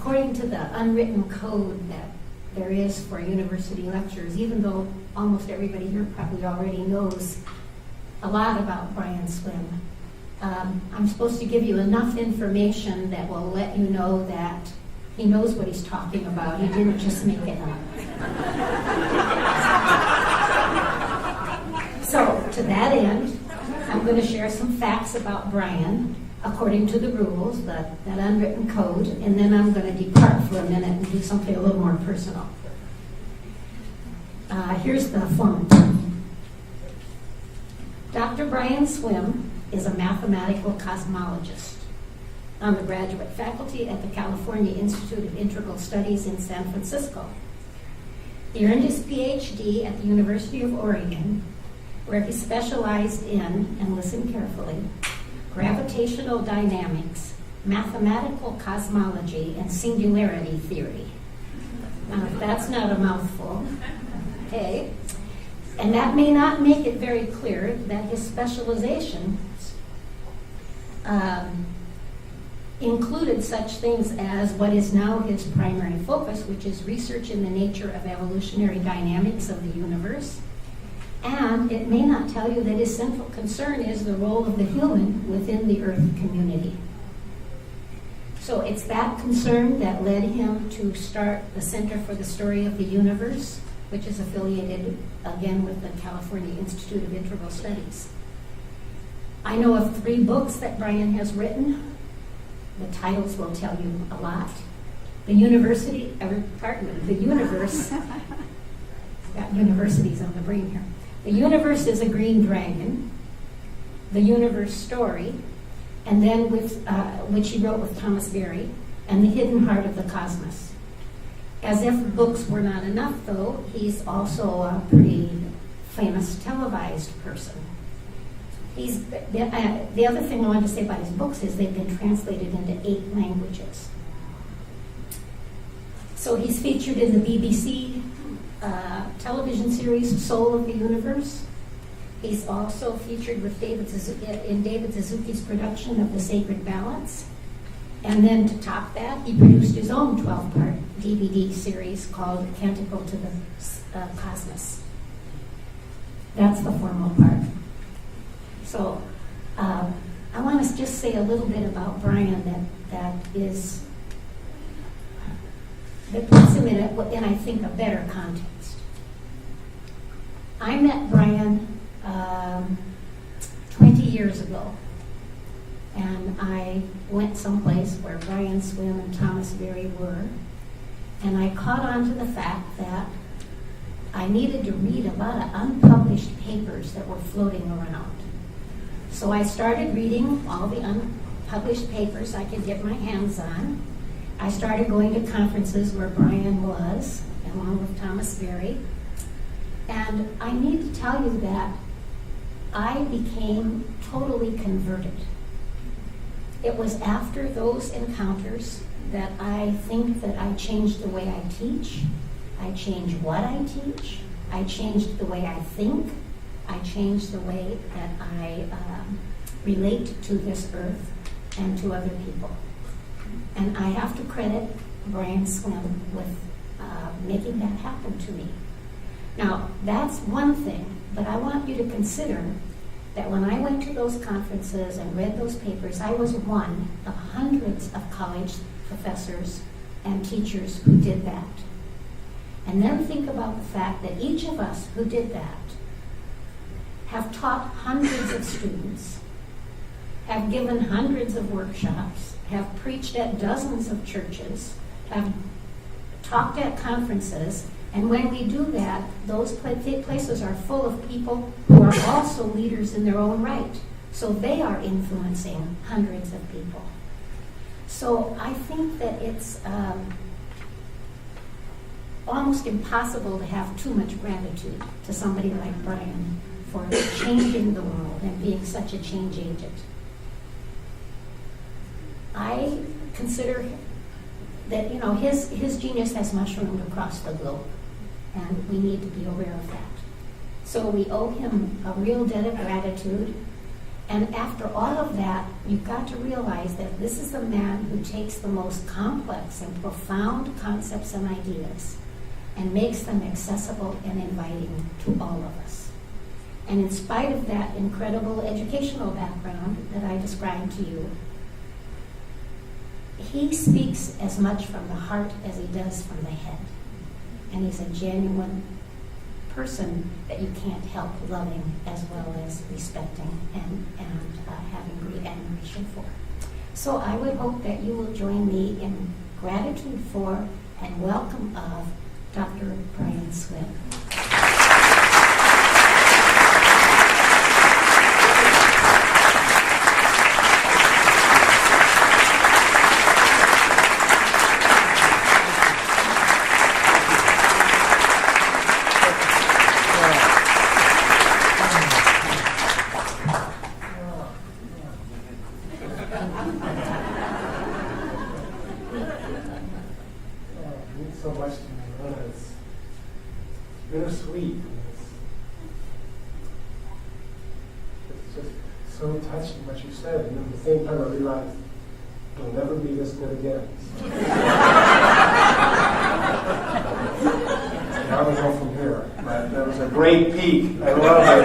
according to the unwritten code that there is for university lectures, even though almost everybody here probably already knows a lot about Brian Swimme, I'm supposed to give you enough information that will let you know that he knows what he's talking about. He didn't just make it up. So, to that end, I'm going to share some facts about Brian according to the rules, that unwritten code, and then I'm going to depart for a minute and do something a little more personal. Here's the form. Dr. Brian Swimme is a mathematical cosmologist on the graduate faculty at the California Institute of Integral Studies in San Francisco. He earned his PhD at the University of Oregon, where he specialized in, and listen carefully, gravitational dynamics, mathematical cosmology, and singularity theory. Now, if that's not a mouthful, okay. And that may not make it very clear that his specialization included such things as what is now his primary focus, which is research in the nature of evolutionary dynamics of the universe. And it may not tell you that his central concern is the role of the human within the Earth community. So it's that concern that led him to start the Center for the Story of the Universe, which is affiliated, again, with the California Institute of Integral Studies. I know of 3 books that Brian has written. The titles will tell you a lot. The universe, got universities on the brain here. The Universe is a Green Dragon, The Universe Story, and then which he wrote with Thomas Berry, and The Hidden Heart of the Cosmos. As if books were not enough, though, he's also a pretty famous televised person. The other thing I wanted to say about his books is they've been translated into 8 languages. So he's featured in the BBC television series Soul of the Universe. He's also featured with David Suzuki's production of The Sacred Balance. And then to top that, he produced his own 12-part DVD series called Canticle to the Cosmos. That's the formal part. So I want to just say a little bit about Brian that puts him in I think, a better context. I met Brian 20 years ago, and I went someplace where Brian Swimme and Thomas Berry were, and I caught on to the fact that I needed to read a lot of unpublished papers that were floating around. So I started reading all the unpublished papers I could get my hands on. I started going to conferences where Brian was, along with Thomas Berry. And I need to tell you that I became totally converted. It was after those encounters that I think that I changed the way I teach. I changed what I teach. I changed the way I think. I changed the way that I relate to this earth and to other people. And I have to credit Brian Swimme with making that happen to me. Now, that's one thing, but I want you to consider that when I went to those conferences and read those papers, I was one of hundreds of college professors and teachers who did that. And then think about the fact that each of us who did that have taught hundreds of students, have given hundreds of workshops, have preached at dozens of churches, have talked at conferences, and when we do that, those places are full of people who are also leaders in their own right. So they are influencing hundreds of people. So I think that it's almost impossible to have too much gratitude to somebody like Brian for changing the world and being such a change agent. I consider that, his genius has mushroomed across the globe, and we need to be aware of that. So we owe him a real debt of gratitude, And after all of that, you've got to realize that this is a man who takes the most complex and profound concepts and ideas and makes them accessible and inviting to all of us. And in spite of that incredible educational background that I described to you, he speaks as much from the heart as he does from the head. And he's a genuine person that you can't help loving as well as respecting and having great admiration for. So I would hope that you will join me in gratitude for and welcome of Dr. Brian Swimme. So much to me. It's bittersweet. It's just so touching what you said, and at the same time I realized you'll never be this good again. Now we go from here. But that was a great peek. I love it.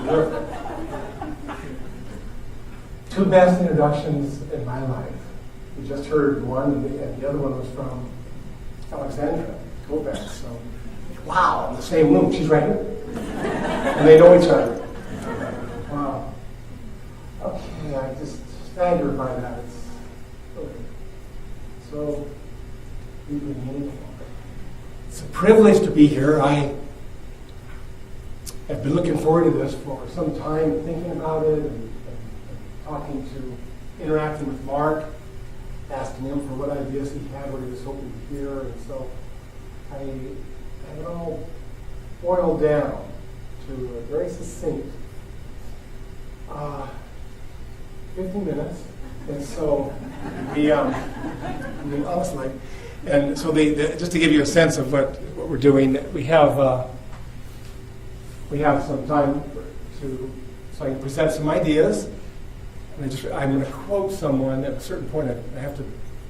Wow. Two best introductions in my life. We just heard one, and the other one was from Alexandra Kovacs. So, wow, in the same room. She's right here. And they know each other. Wow. Okay, I'm just staggered by that. It's really so deeply meaningful. It's a privilege to be here. I have been looking forward to this for some time, thinking about it and talking to, interacting with Mark, asking him for what ideas he had, what he was hoping to hear, and so I have it all boiled down to a very succinct 15 minutes, and so honestly, and so just to give you a sense of what we're doing, we have some time so I can present some ideas. I'm going to quote someone at a certain point. I have to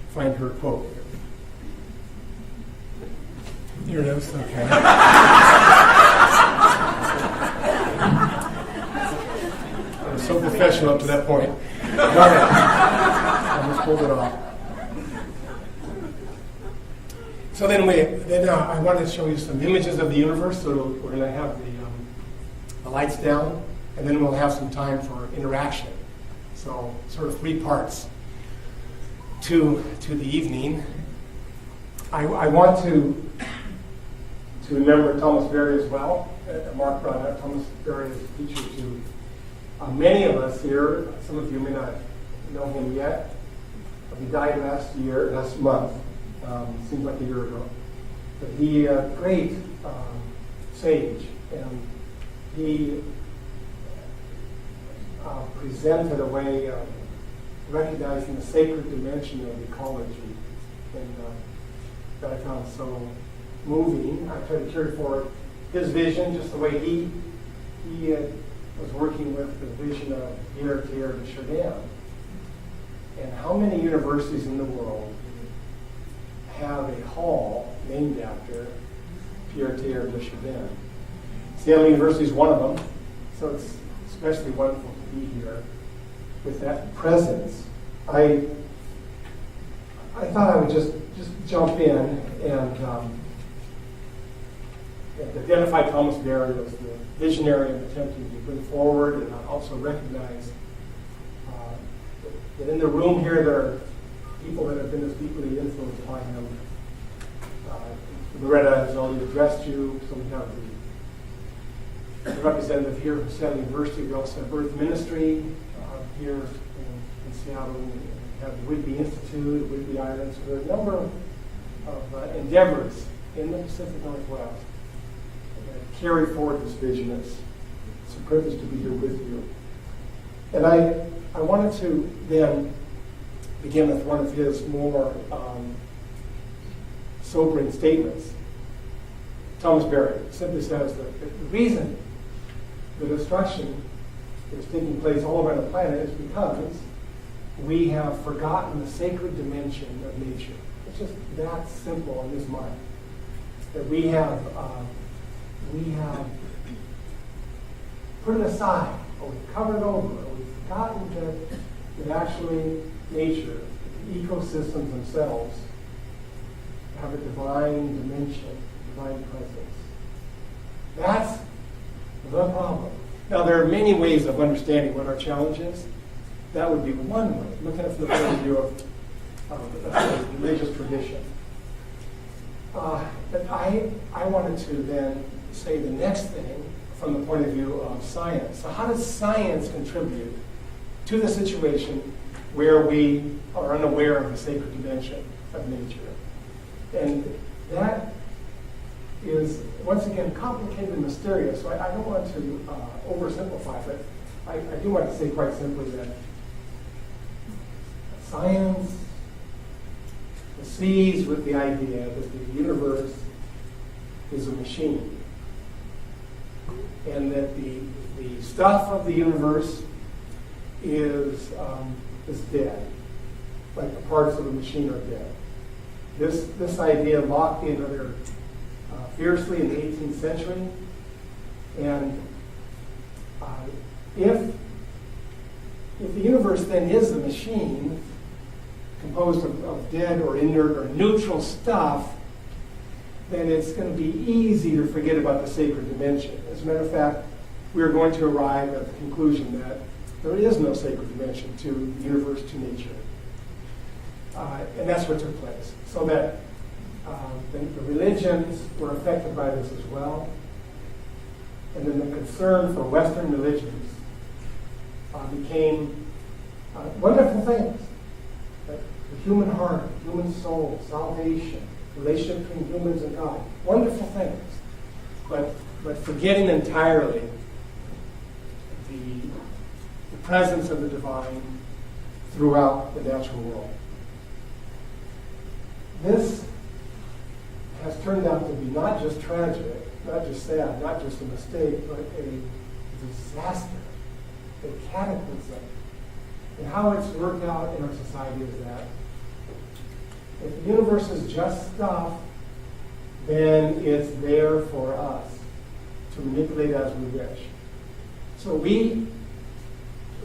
find her quote. Here it is. Okay. I'm so professional up to that point. Okay. I just pulled it off. So then I wanted to show you some images of the universe. So we're going to have the lights down, and then we'll have some time for interaction. So sort of three parts to the evening. I want to remember Thomas Berry as well. Mark brought up Thomas Berry as a teacher to many of us here. Some of you may not know him yet. He died last month. Seems like a year ago. But he great sage, and he presented a way of recognizing the sacred dimension of ecology, and that I found so moving. I tried to carry forward his vision, just the way he was working with the vision of Pierre-Thiers de Chardin. And how many universities in the world have a hall named after Pierre-Thiers de Chardin? Stanley University is one of them, so it's especially wonderful to be here with that presence. I thought I would just jump in and identify Thomas Berry as the visionary and attempting to bring forward, and also recognize that in the room here there are people that have been as deeply influenced by him. Loretta has already addressed you, so we have the representative here from Seattle University. We also have Earth Ministry here in Seattle. We have the Whidbey Institute, Whidbey Islands. So there are a number of endeavors in the Pacific Northwest that carry forward this vision. It's a privilege to be here with you. And I wanted to then begin with one of his more sobering statements. Thomas Berry simply says that the reason the destruction that's taking place all over the planet is because we have forgotten the sacred dimension of nature. It's just that simple in this mind. That we have put it aside, or we've covered over, or we've forgotten that actually nature, the ecosystems themselves, have a divine dimension, divine presence. That's the problem. Now, there are many ways of understanding what our challenge is. That would be one way, looking at it from the point of view of religious tradition. But I wanted to then say the next thing from the point of view of science. So how does science contribute to the situation where we are unaware of the sacred dimension of nature? And that is, once again, complicated and mysterious, so I don't want to oversimplify it. I do want to say quite simply that science sees with the idea that the universe is a machine, and that the stuff of the universe is dead, like the parts of the machine are dead. This idea locked in rather fiercely in the 18th century, and if the universe then is a machine composed of dead or inert or neutral stuff, then it's going to be easy to forget about the sacred dimension. As a matter of fact, we are going to arrive at the conclusion that there is no sacred dimension to the universe, to nature. And that's what took place. So that the religions were affected by this as well. And then the concern for Western religions became wonderful things. Like the human heart, human soul, salvation, relationship between humans and God. Wonderful things. But forgetting entirely the presence of the divine throughout the natural world. This has turned out to be not just tragic, not just sad, not just a mistake, but a disaster, a cataclysm. And how it's worked out in our society is that if the universe is just stuff, then it's there for us to manipulate as we wish. So we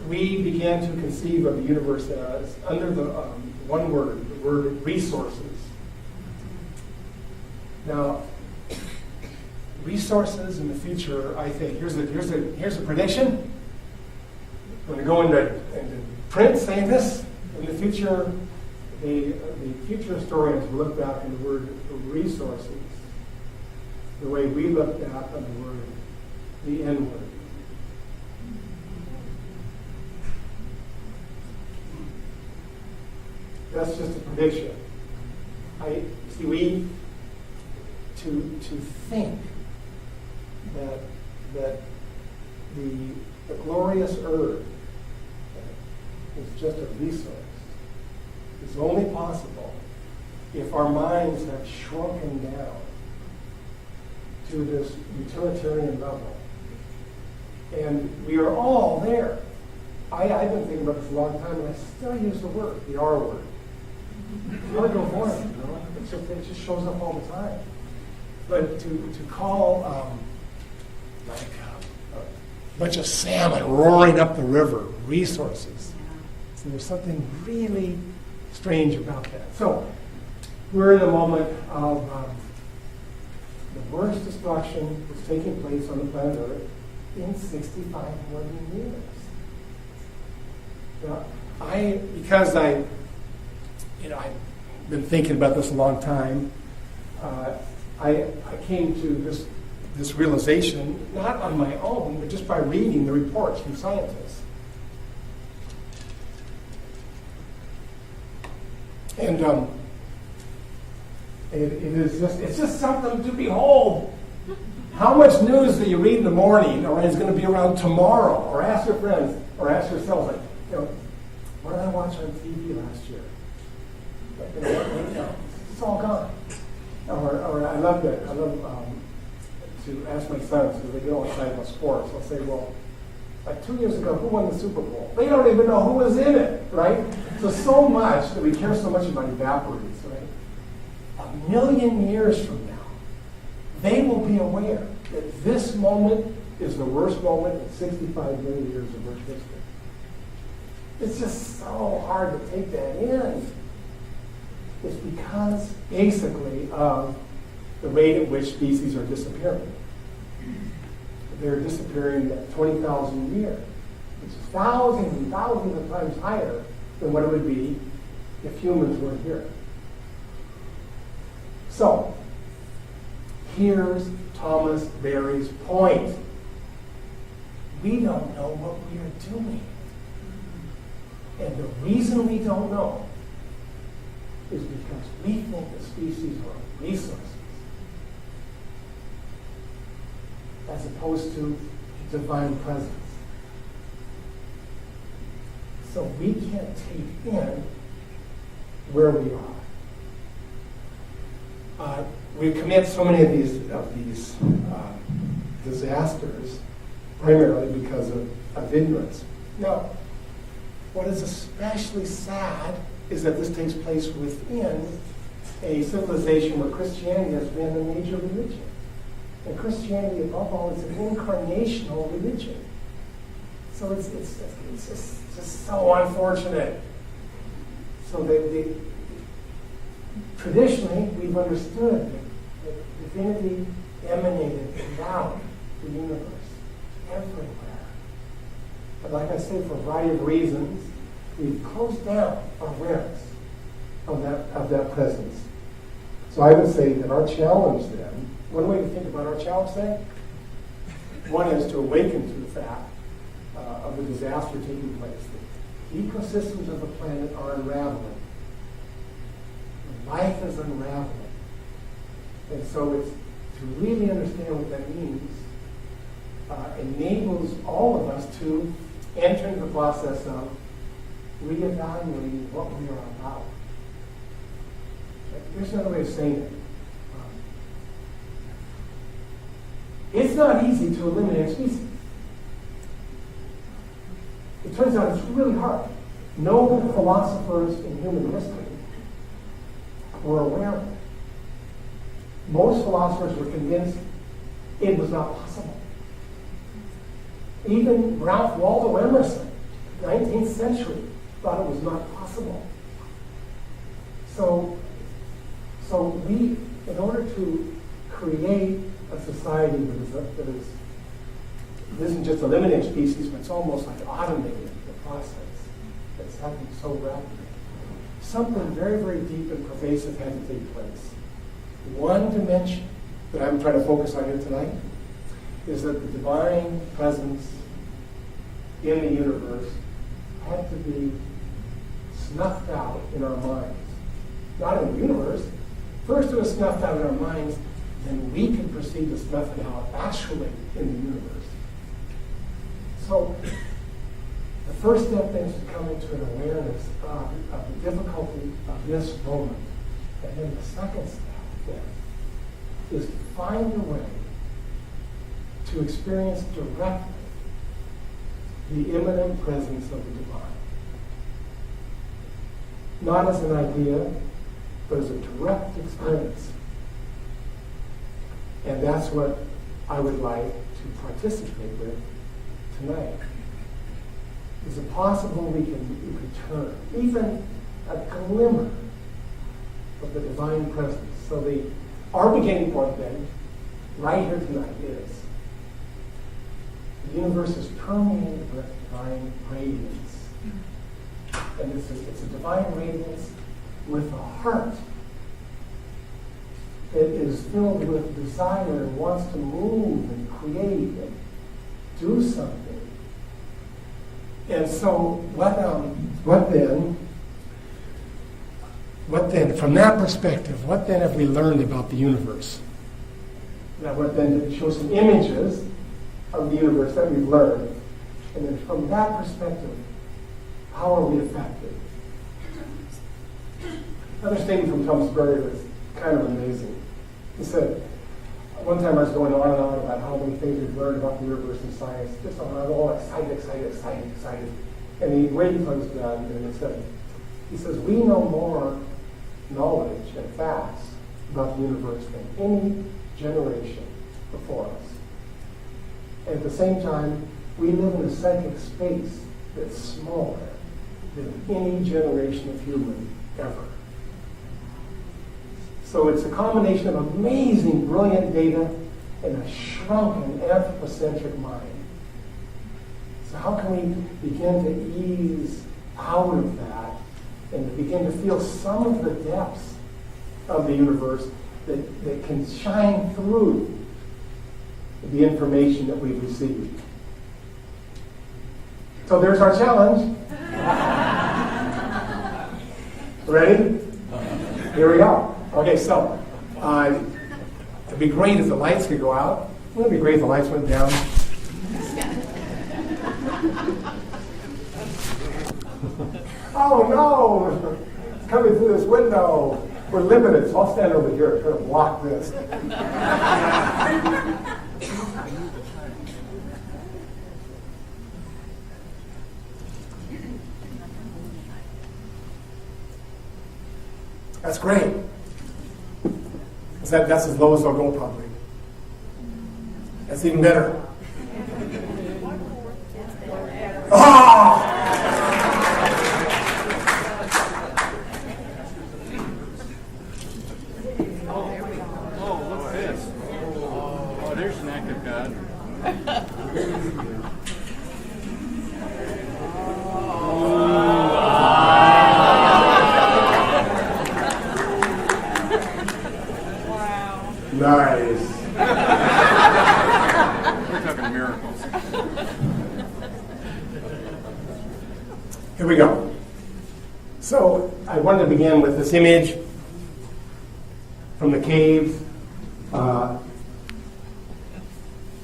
began to conceive of the universe as, under the one word, the word resources. Now, resources in the future, I think, here's a prediction. I'm going to go into print saying this. In the future, the future historians will look back on the word resources the way we look back on the word, the N word. That's just a prediction. To think that the glorious earth is just a resource is only possible if our minds have shrunken down to this utilitarian level. And we are all there. I've been thinking about this a long time, and I still use the word, the R word. It's hard to avoid it, you know? It just shows up all the time. But to call like a bunch of salmon roaring up the river resources, so there's something really strange about that. So we're in a moment of the worst destruction that's taking place on the planet Earth in 65 million years. Now, because I've been thinking about this a long time. I came to this realization not on my own, but just by reading the reports from scientists. And it's just something to behold. How much news that you read in the morning, or is going to be around tomorrow, or ask your friends, or ask yourself, like, what did I watch on TV last year? It's all gone. Or I love to ask my sons, because they get all excited about sports, I'll say, well, like 2 years ago, who won the Super Bowl? They don't even know who was in it, right? So much that we care so much about evaporates, right? 1,000,000 years from now, they will be aware that this moment is the worst moment in 65 million years of Earth history. It's just so hard to take that in. It's because, basically, of the rate at which species are disappearing. They're disappearing at 20,000 a year, which is thousands and thousands of times higher than what it would be if humans weren't here. So, here's Thomas Berry's point. We don't know what we are doing. And the reason we don't know is because we think the species are resources, as opposed to divine presence. So we can't take in where we are. We commit so many of these disasters primarily because of ignorance. Now, what is especially sad is that this takes place within a civilization where Christianity has been a major religion. And Christianity, above all, is an incarnational religion. So it's just so unfortunate. So traditionally, we've understood that divinity emanated throughout the universe, everywhere. But like I say, for a variety of reasons, we've closed down our awareness of that presence. So I would say that our challenge then, one way to think about our challenge then, one is to awaken to the fact of the disaster taking place. The ecosystems of the planet are unraveling. Life is unraveling. And so it's to really understand what that means enables all of us to enter into the process of reevaluating what we are about. Here's another way of saying it. It's not easy to eliminate a species. It turns out it's really hard. No philosophers in human history were aware of it. Most philosophers were convinced it was not possible. Even Ralph Waldo Emerson, 19th century, thought it was not possible. So we, in order to create a society that isn't just eliminating species, but it's almost like automating the process that's happening so rapidly. Something very, very deep and pervasive had to take place. One dimension that I'm trying to focus on here tonight is that the divine presence in the universe had to be snuffed out in our minds. Not in the universe. First it was snuffed out in our minds, then we can proceed to snuff it out actually in the universe. So the first step then is to come into an awareness of the difficulty of this moment. And then the second step then is to find a way to experience directly the immanent presence of the divine. Not as an idea, but as a direct experience. And that's what I would like to participate with tonight. Is it possible we can return even a glimmer of the divine presence? So our beginning point then, right here tonight, is the universe is permeated with divine radiance. And it's a divine radiance with a heart that is filled with desire and wants to move and create and do something. And so what then, from that perspective, what then have we learned about the universe? Now, what then to show some images of the universe that we've learned. And then from that perspective, how are we affected? Another statement from Thomas Berry was kind of amazing. He said, one time I was going on and on about how many things we've learned about the universe and science. Just I was all excited. And the way he closed it out, and he says, we know more knowledge and facts about the universe than any generation before us. And at the same time, we live in a psychic space that's smaller than any generation of human ever. So it's a combination of amazing, brilliant data and a shrunken, anthropocentric mind. So how can we begin to ease out of that and begin to feel some of the depths of the universe that can shine through the information that we've received? So there's our challenge. Ready? Here we go. Okay, so it'd be great if the lights could go out. Wouldn't it be great if the lights went down? Oh no! It's coming through this window. We're limited, so I'll stand over here and try to block this. That's great. That's as low as I'll go, probably. That's even better. Oh! Oh, look at this. Oh, there's an act of God. Nice. We're talking miracles. Here we go. So I wanted to begin with this image from the cave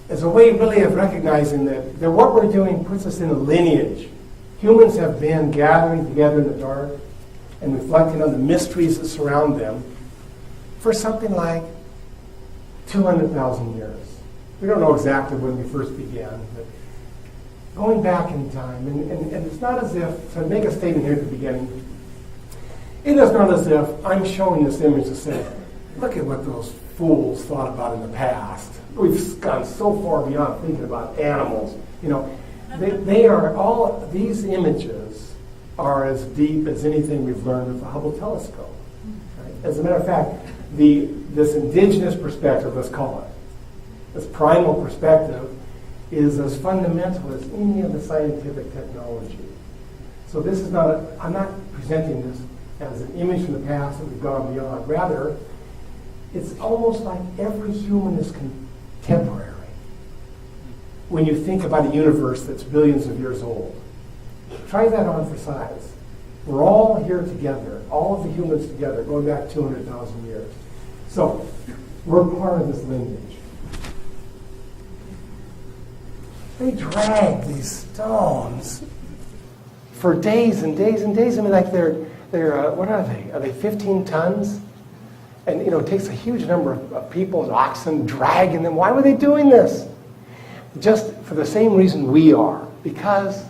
as a way really of recognizing that what we're doing puts us in a lineage. Humans have been gathering together in the dark and reflecting on the mysteries that surround them for something like 200,000 years. We don't know exactly when we first began, but going back in time, and it's not as if, to make a statement here at the beginning, it is not as if I'm showing this image to say, look at what those fools thought about in the past. We've gone so far beyond thinking about animals. You know, they are all, these images are as deep as anything we've learned with the Hubble telescope. Right? As a matter of fact, this indigenous perspective, let's call it, this primal perspective, is as fundamental as any of the scientific technology. So this is not I'm not presenting this as an image from the past that we've gone beyond. Rather, it's almost like every human is contemporary. When you think about a universe that's billions of years old, try that on for size. We're all here together, all of the humans together, going back 200,000 years. So, we're part of this lineage. They drag these stones for days and days and days. I mean, like they're what are they? Are they 15 tons? And, you know, it takes a huge number of people and oxen dragging them. Why were they doing this? Just for the same reason we are. Because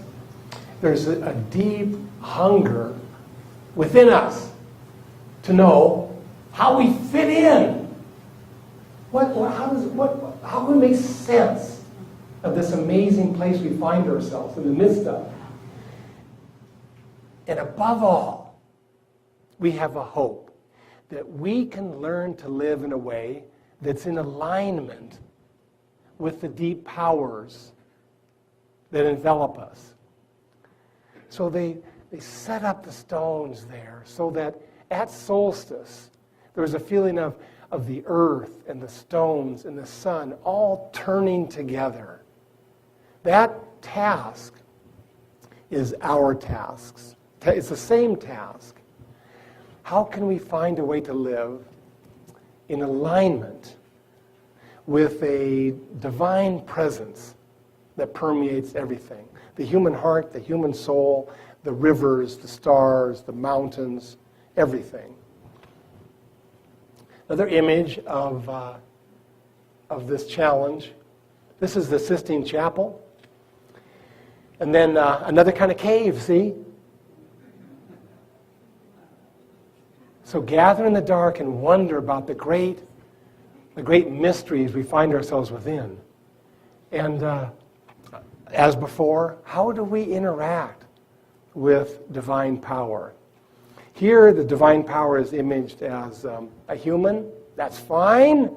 there's a deep hunger within us to know how we fit in. How can we make sense of this amazing place we find ourselves in the midst of? And above all, we have a hope that we can learn to live in a way that's in alignment with the deep powers that envelop us. So they set up the stones there so that at solstice, there was a feeling of the earth and the stones and the sun all turning together. That task is our tasks. It's the same task. How can we find a way to live in alignment with a divine presence that permeates everything? The human heart, the human soul, the rivers, the stars, the mountains, everything. Another image of of this challenge. This is the Sistine Chapel. And then another kind of cave, see? So gather in the dark and wonder about the great mysteries we find ourselves within. And as before, how do we interact with divine power? Here, the divine power is imaged as a human. That's fine.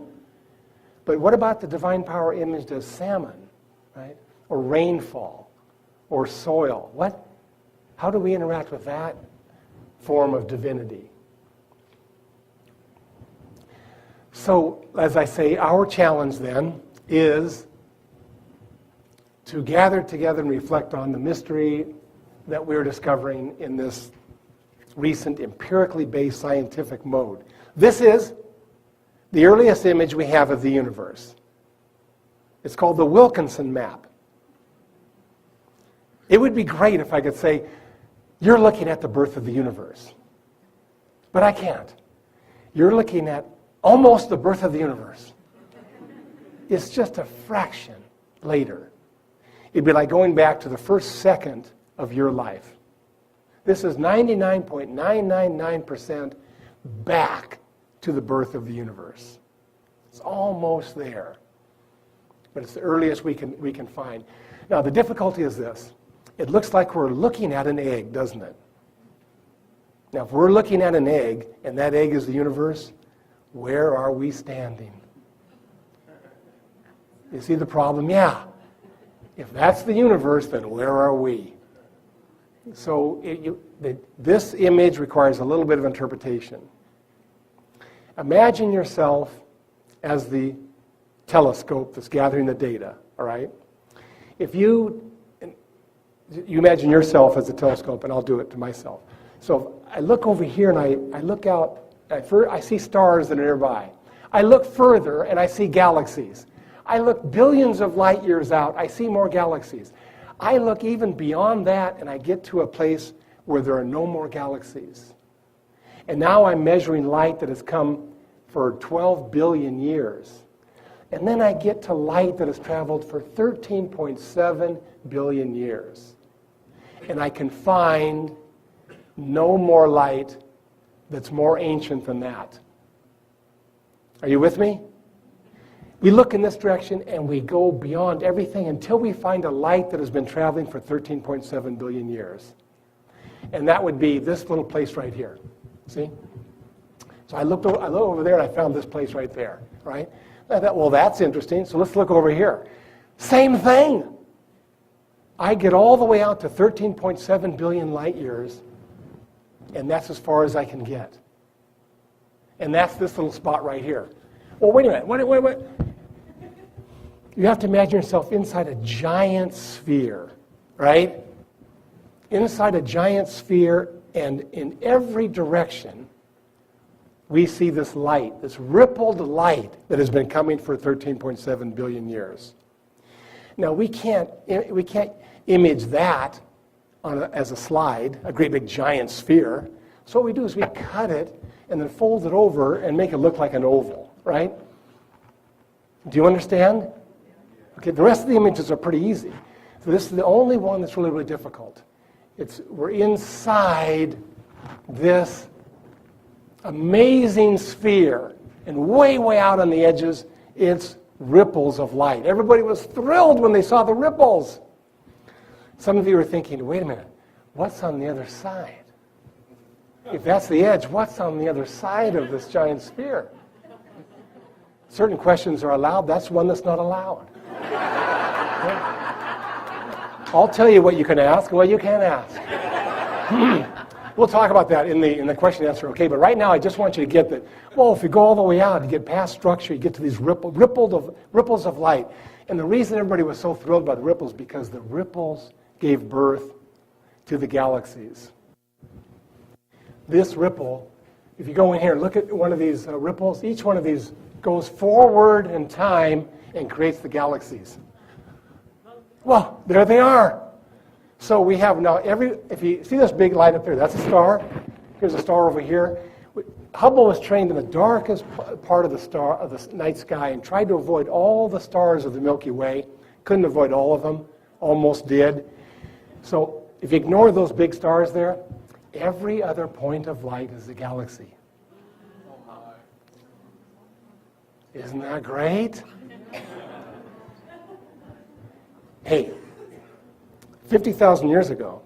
But what about the divine power imaged as salmon, right? Or rainfall, or soil? How do we interact with that form of divinity? So, as I say, our challenge then is to gather together and reflect on the mystery that we're discovering in this recent empirically based scientific mode. This is the earliest image we have of the universe. It's called the Wilkinson map. It would be great if I could say, you're looking at the birth of the universe. But I can't. You're looking at almost the birth of the universe. It's just a fraction later. It'd be like going back to the first second of your life. This is 99.999% back to the birth of the universe. It's almost there. But it's the earliest we can find. Now, the difficulty is this. It looks like we're looking at an egg, doesn't it? Now, if we're looking at an egg, and that egg is the universe, where are we standing? You see the problem? Yeah. If that's the universe, then where are we? So this image requires a little bit of interpretation. Imagine yourself as the telescope that's gathering the data, all right? If you imagine yourself as a telescope, and I'll do it to myself. So I look over here and I look out, I see stars that are nearby. I look further and I see galaxies. I look billions of light years out, I see more galaxies. I look even beyond that and I get to a place where there are no more galaxies. And now I'm measuring light that has come for 12 billion years. And then I get to light that has traveled for 13.7 billion years. And I can find no more light that's more ancient than that. Are you with me? We look in this direction and we go beyond everything until we find a light that has been traveling for 13.7 billion years. And that would be this little place right here. See? So I looked over there and I found this place right there, right? I thought, well, that's interesting, so let's look over here. Same thing. I get all the way out to 13.7 billion light years, and that's as far as I can get. And that's this little spot right here. Well, wait a minute. Wait. You have to imagine yourself inside a giant sphere, right? Inside a giant sphere, and in every direction, we see this light, this rippled light that has been coming for 13.7 billion years. Now, we can't image that as a slide, a great big giant sphere. So what we do is we cut it and then fold it over and make it look like an oval, right? Do you understand? Okay, the rest of the images are pretty easy. So this is the only one that's really, really difficult. We're inside this amazing sphere, and way, way out on the edges, it's ripples of light. Everybody was thrilled when they saw the ripples. Some of you are thinking, wait a minute, what's on the other side? If that's the edge, what's on the other side of this giant sphere? Certain questions are allowed. That's one that's not allowed. I'll tell you what you can ask, what you can't ask. We'll talk about that in the question and answer, okay? But right now, I just want you to get that, well, if you go all the way out, you get past structure, you get to these ripples of light. And the reason everybody was so thrilled by the ripples, because the ripples gave birth to the galaxies. This ripple, if you go in here and look at one of these ripples, each one of these goes forward in time and creates the galaxies. Well, there they are. So we have now if you see this big light up there, that's a star. Here's a star over here. Hubble was trained in the darkest part of the night sky and tried to avoid all the stars of the Milky Way. Couldn't avoid all of them, almost did. So if you ignore those big stars there, every other point of light is a galaxy. Isn't that great? Hey, 50,000 years ago,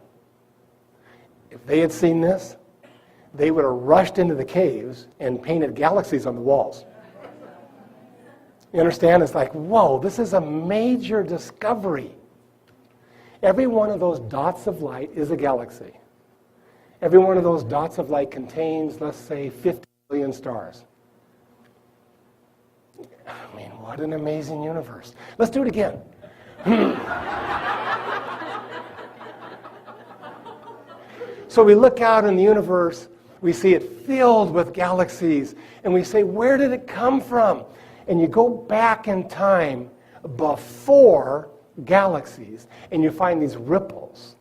if they had seen this, they would have rushed into the caves and painted galaxies on the walls. You understand? It's like, whoa, this is a major discovery. Every one of those dots of light is a galaxy. Every one of those dots of light contains, let's say, 50 billion stars. I mean, what an amazing universe. Let's do it again. So we look out in the universe, we see it filled with galaxies, and we say, where did it come from? And you go back in time before galaxies, and you find these ripples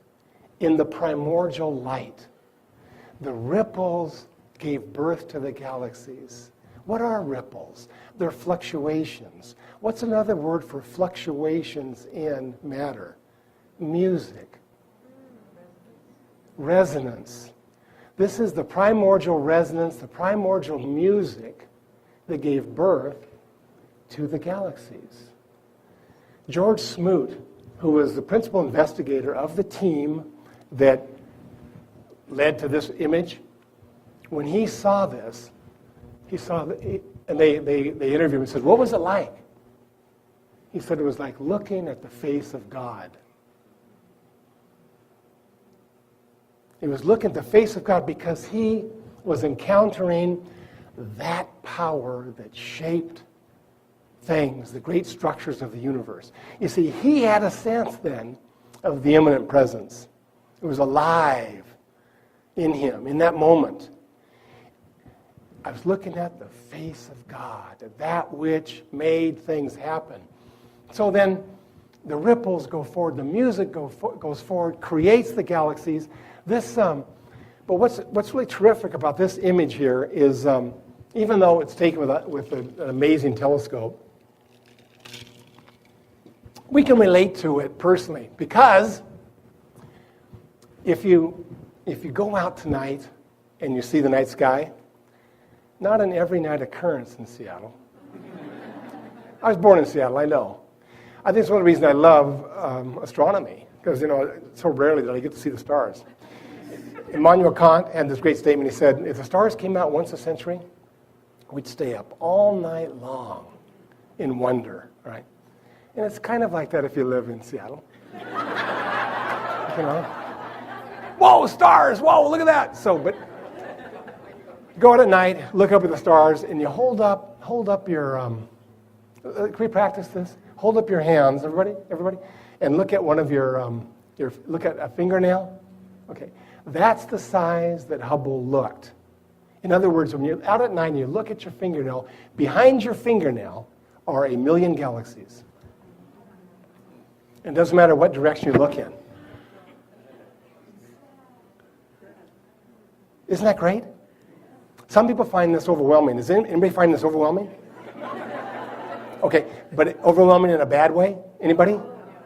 in the primordial light. The ripples gave birth to the galaxies. What are ripples? They're fluctuations. What's another word for fluctuations in matter? Music. Resonance. This is the primordial resonance, the primordial music that gave birth to the galaxies. George Smoot, who was the principal investigator of the team that led to this image, when he saw this, and they interviewed him and said, what was it like? He said it was like looking at the face of God. He was looking at the face of God because he was encountering that power that shaped things, the great structures of the universe. You see, he had a sense then of the immanent presence. It was alive in him in that moment. I was looking at the face of God, at that which made things happen. So then the ripples go forward, the music goes forward, creates the galaxies. But what's really terrific about this image here is, even though it's taken with an amazing telescope, we can relate to it personally, because if you go out tonight and you see the night sky, not an every night occurrence in Seattle. I was born in Seattle, I know. I think it's one of the reasons I love astronomy, because so rarely that I get to see the stars. Immanuel Kant had this great statement. He said, if the stars came out once a century, we'd stay up all night long in wonder, right? And it's kind of like that if you live in Seattle. Whoa, stars! Whoa, look at that! But go out at night, look up at the stars, and you hold up your. Can we practice this? Hold up your hands, everybody, and look at one of look at a fingernail. Okay, that's the size that Hubble looked. In other words, when you're out at night and you look at your fingernail, behind your fingernail are 1 million galaxies. It doesn't matter what direction you look in. Isn't that great? Some people find this overwhelming. Does anybody find this overwhelming? Okay, but overwhelming in a bad way? Anybody?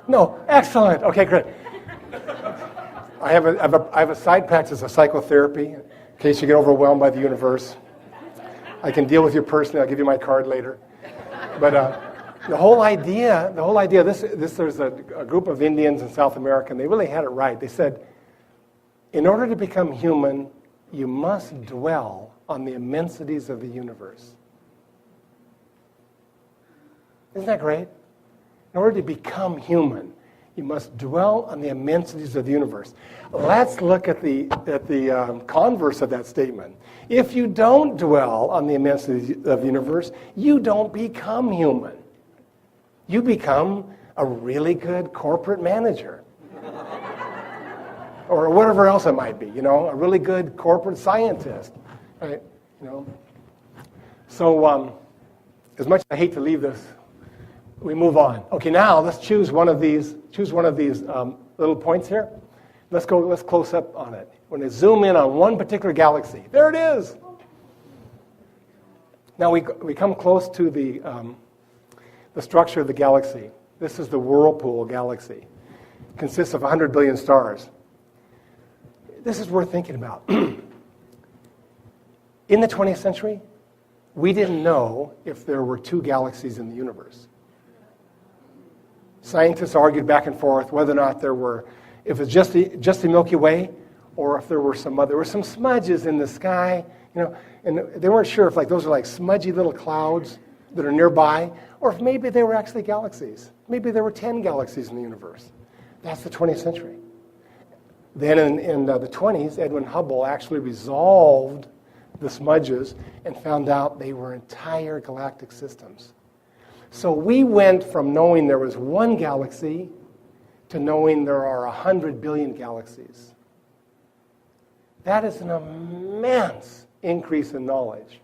No. Excellent. Okay, great. I have a side practice of psychotherapy in case you get overwhelmed by the universe. I can deal with you personally. I'll give you my card later. But the whole idea. There's a group of Indians in South America, and they really had it right. They said, in order to become human, you must dwell on the immensities of the universe. Isn't that great? In order to become human, you must dwell on the immensities of the universe. Let's look at the converse of that statement. If you don't dwell on the immensities of the universe, you don't become human. You become a really good corporate manager. Or whatever else it might be, a really good corporate scientist, right? So, as much as I hate to leave this, we move on. Okay, now let's choose one of these. Little points here. Let's close up on it. We're going to zoom in on one particular galaxy. There it is. Now we come close to the structure of the galaxy. This is the Whirlpool galaxy. It consists of 100 billion stars. This is worth thinking about. In the 20th century, we didn't know if there were 2 galaxies in the universe. Scientists argued back and forth whether or not there were, if it's just the Milky Way, or if there were some smudges in the sky, and they weren't sure if those are smudgy little clouds that are nearby, or if maybe they were actually galaxies. Maybe there were 10 galaxies in the universe. That's the 20th century. Then in the 20s, Edwin Hubble actually resolved the smudges and found out they were entire galactic systems. So we went from knowing there was 1 galaxy to knowing there are 100 billion galaxies. That is an immense increase in knowledge.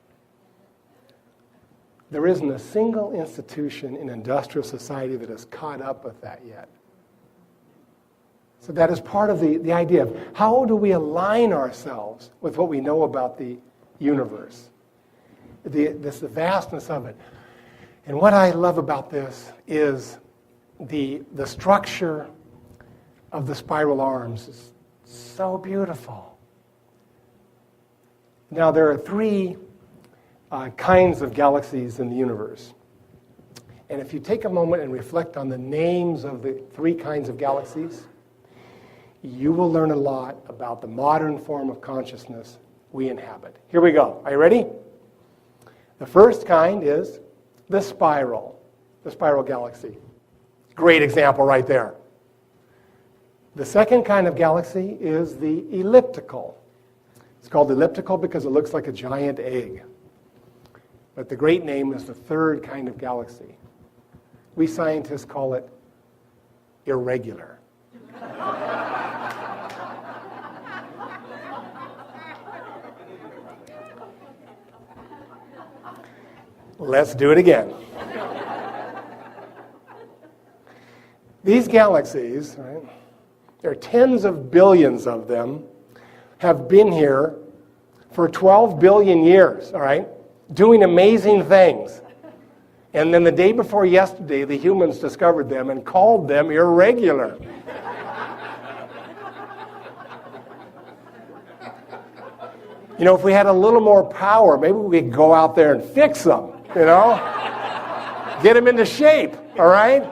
There isn't a single institution in industrial society that has caught up with that yet. So that is part of the idea of how do we align ourselves with what we know about the universe, the vastness of it. And what I love about this is the structure of the spiral arms is so beautiful. Now there are 3 kinds of galaxies in the universe. And if you take a moment and reflect on the names of the 3 kinds of galaxies, you will learn a lot about the modern form of consciousness we inhabit. Here we go. Are you ready? The first kind is the spiral galaxy. Great example right there. The second kind of galaxy is the elliptical. It's called elliptical because it looks like a giant egg. But the great name is the third kind of galaxy. We scientists call it irregular. Let's do it again. These galaxies, right, there are tens of billions of them, have been here for 12 billion years, all right, doing amazing things. And then the day before yesterday, the humans discovered them and called them irregular. If we had a little more power, maybe we could go out there and fix them, get them into shape, all right?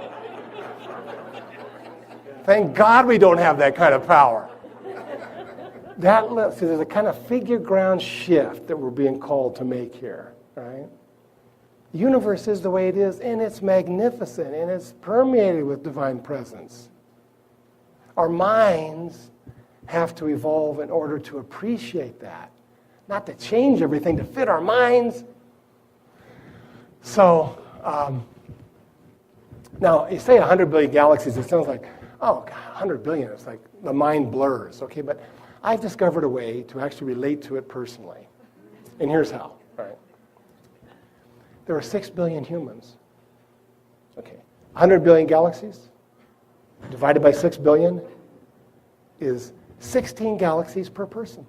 Thank God we don't have that kind of power. There's a kind of figure ground shift that we're being called to make here, right? The universe is the way it is, and it's magnificent, and it's permeated with divine presence. Our minds have to evolve in order to appreciate that, not to change everything to fit our minds. So, now, you say 100 billion galaxies, it sounds like, oh, God, 100 billion, it's like the mind blurs, okay? But I've discovered a way to actually relate to it personally. And here's how, all right? There are 6 billion humans. Okay, 100 billion galaxies divided by 6 billion is 16 galaxies per person.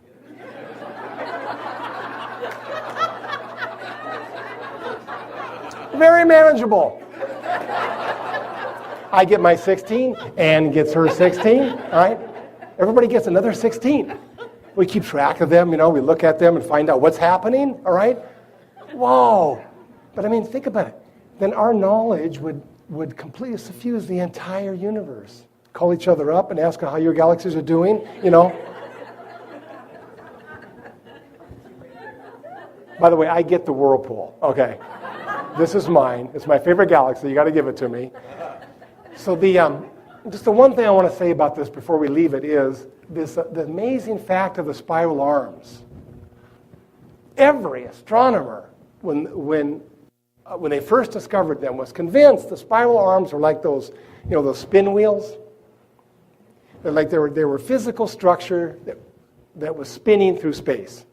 Very manageable. I get my 16, Ann gets her 16, all right? Everybody gets another 16. We keep track of them, we look at them and find out what's happening, all right? Whoa. But think about it. Then our knowledge would completely suffuse the entire universe. Call each other up and ask how your galaxies are doing, By the way, I get the Whirlpool, okay? This is mine. It's my favorite galaxy. You got to give it to me. So just the one thing I want to say about this before we leave it is the amazing fact of the spiral arms. Every astronomer, when they first discovered them, was convinced the spiral arms were like those spin wheels. They're like they were physical structure that was spinning through space.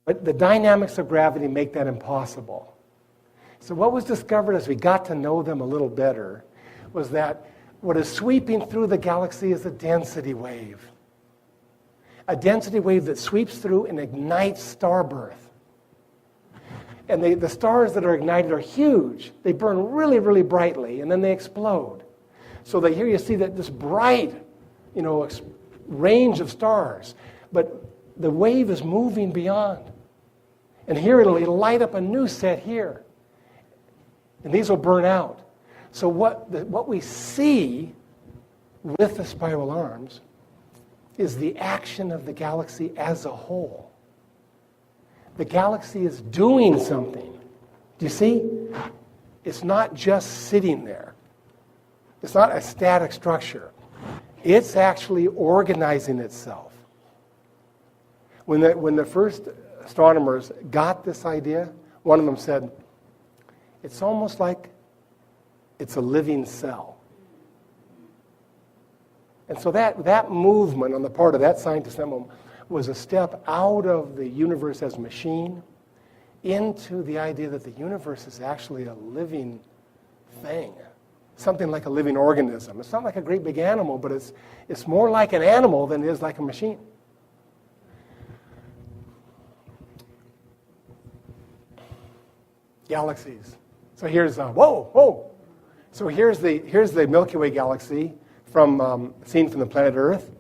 But the dynamics of gravity make that impossible. So what was discovered as we got to know them a little better was that what is sweeping through the galaxy is a density wave. A density wave that sweeps through and ignites star birth. And the stars that are ignited are huge. They burn really, really brightly, and then they explode. So that here you see that this bright, range of stars. But the wave is moving beyond. And here it'll light up a new set here. And these will burn out. So what we see with the spiral arms is the action of the galaxy as a whole. The galaxy is doing something. Do you see? It's not just sitting there. It's not a static structure. It's actually organizing itself. When the first astronomers got this idea, one of them said, it's almost like it's a living cell. And so that movement on the part of that scientist was a step out of the universe as a machine into the idea that the universe is actually a living thing, something like a living organism. It's not like a great big animal, but it's more like an animal than it is like a machine. Galaxies. So here's whoa. So here's the Milky Way galaxy seen from the planet Earth,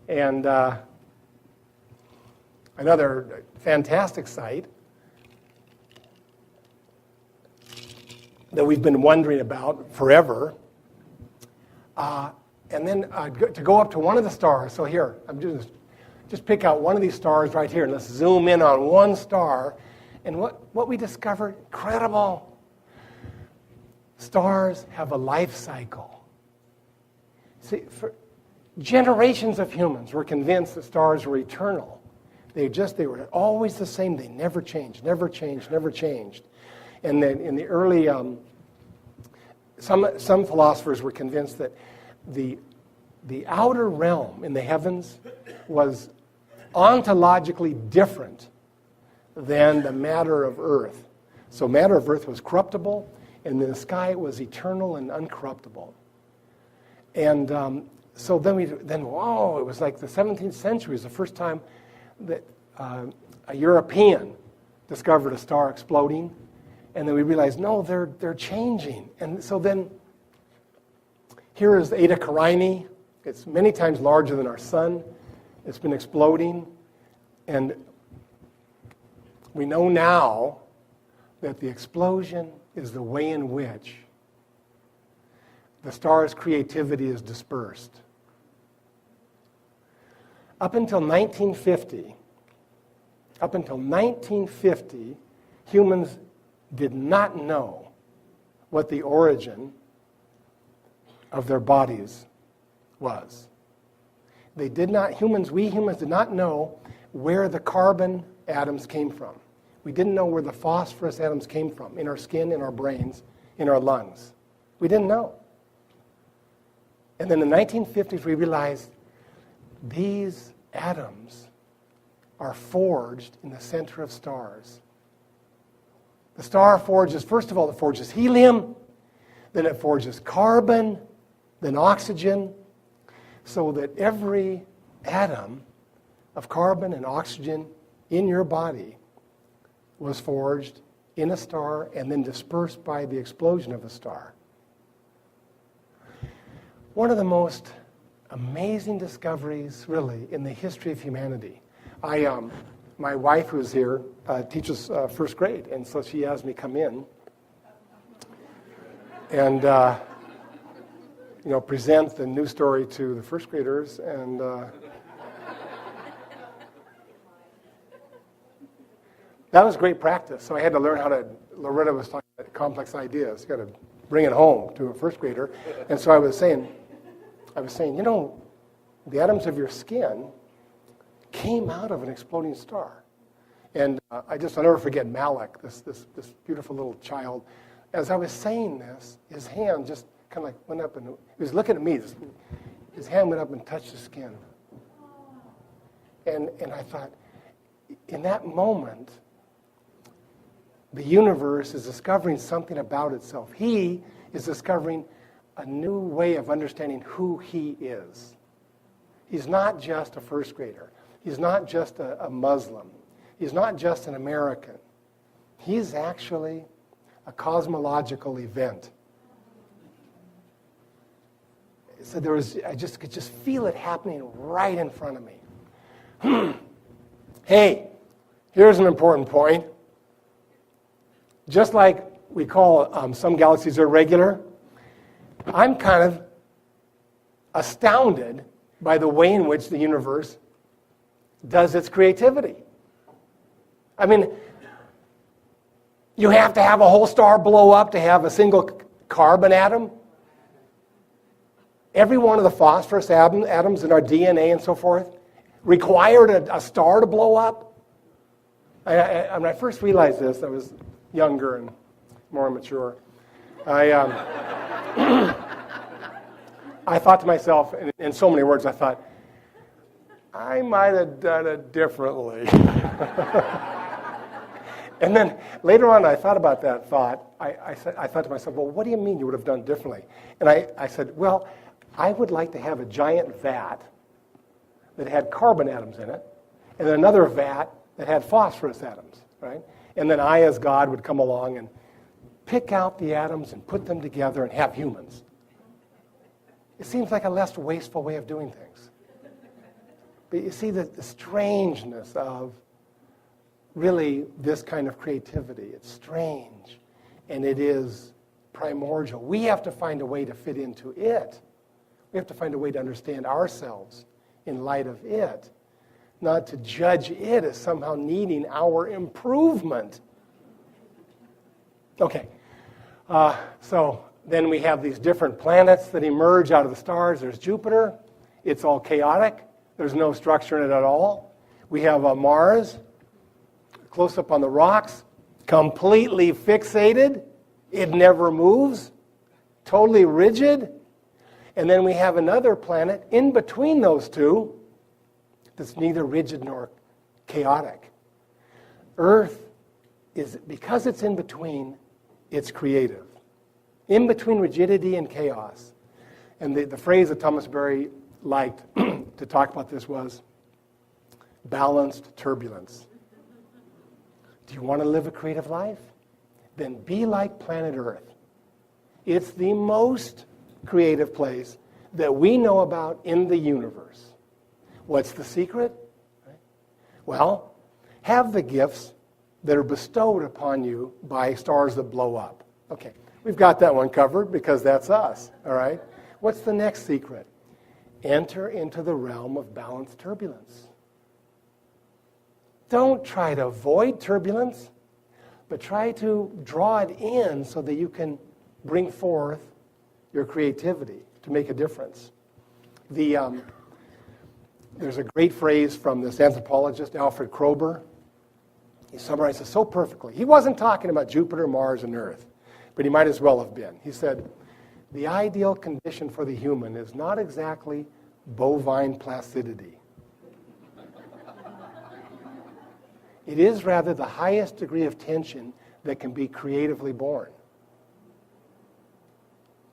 and another fantastic sight that we've been wondering about forever. And then to go up to one of the stars. So here, I'm just pick out one of these stars right here, and let's zoom in on one star. And what we discovered, incredible. Stars have a life cycle. See, for generations of humans were convinced that stars were eternal. They were always the same. They never changed. And then in the early, some philosophers were convinced that the outer realm in the heavens was ontologically different than the matter of Earth. So matter of Earth was corruptible, and in the sky it was eternal and uncorruptible. And so then it was like the 17th century was the first time that a European discovered a star exploding, and then we realized, no, they're changing. And so then here is Eta Carini. It's many times larger than our sun. It's been exploding, and we know now that the explosion is the way in which the star's creativity is dispersed. Up until 1950, humans did not know what the origin of their bodies was. We humans did not know where the carbon atoms came from. We didn't know where the phosphorus atoms came from in our skin, in our brains, in our lungs. We didn't know. And then in the 1950s, we realized these atoms are forged in the center of stars. The star first of all, it forges helium, then it forges carbon, then oxygen, so that every atom of carbon and oxygen in your body was forged in a star and then dispersed by the explosion of the star. One of the most amazing discoveries, really, in the history of humanity. My wife, who's here, teaches first grade, and so she has me come in and present the new story to the first graders, and that was great practice. So I had to learn Loretta was talking about complex ideas. You got to bring it home to a first grader. And so I was saying, the atoms of your skin came out of an exploding star. And I'll never forget Malik, this beautiful little child. As I was saying this, his hand just kind of like went up, and he was looking at me. His hand went up and touched the skin. And I thought, in that moment, the universe is discovering something about itself. He is discovering a new way of understanding who he is. He's not just a first grader. He's not just a Muslim. He's not just an American. He's actually a cosmological event. So I just could just feel it happening right in front of me. Hey, here's an important point. Just like we call some galaxies irregular, I'm kind of astounded by the way in which the universe does its creativity. I mean, you have to have a whole star blow up to have a single carbon atom. Every one of the phosphorus atoms in our DNA and so forth required a star to blow up. When I first realized this, I was younger and more mature. I thought to myself, in so many words, I thought, I might have done it differently. And then later on, I thought about that thought. I thought to myself, well, what do you mean you would have done it differently? And I said, well, I would like to have a giant vat that had carbon atoms in it, and then another vat that had phosphorus atoms, right? And then I, as God, would come along and pick out the atoms and put them together and have humans. It seems like a less wasteful way of doing things. But you see the strangeness of really this kind of creativity. It's strange, and it is primordial. We have to find a way to fit into it. We have to find a way to understand ourselves in light of it, not to judge it as somehow needing our improvement. Okay, so then we have these different planets that emerge out of the stars. There's Jupiter. It's all chaotic. There's no structure in it at all. We have Mars, close up on the rocks, completely fixated. It never moves, totally rigid. And then we have another planet in between those two that's neither rigid nor chaotic. Earth is, because it's in between, it's creative. In between rigidity and chaos. And the phrase that Thomas Berry liked to talk about this was balanced turbulence. Do you want to live a creative life? Then be like planet Earth. It's the most creative place that we know about in the universe. What's the secret? Well, have the gifts that are bestowed upon you by stars that blow up. Okay, we've got that one covered because that's us, all right? What's the next secret? Enter into the realm of balanced turbulence. Don't try to avoid turbulence, but try to draw it in so that you can bring forth your creativity to make a difference. There's a great phrase from this anthropologist, Alfred Kroeber. He summarizes so perfectly. He wasn't talking about Jupiter, Mars, and Earth, but he might as well have been. He said, the ideal condition for the human is not exactly bovine placidity. It is rather the highest degree of tension that can be creatively born.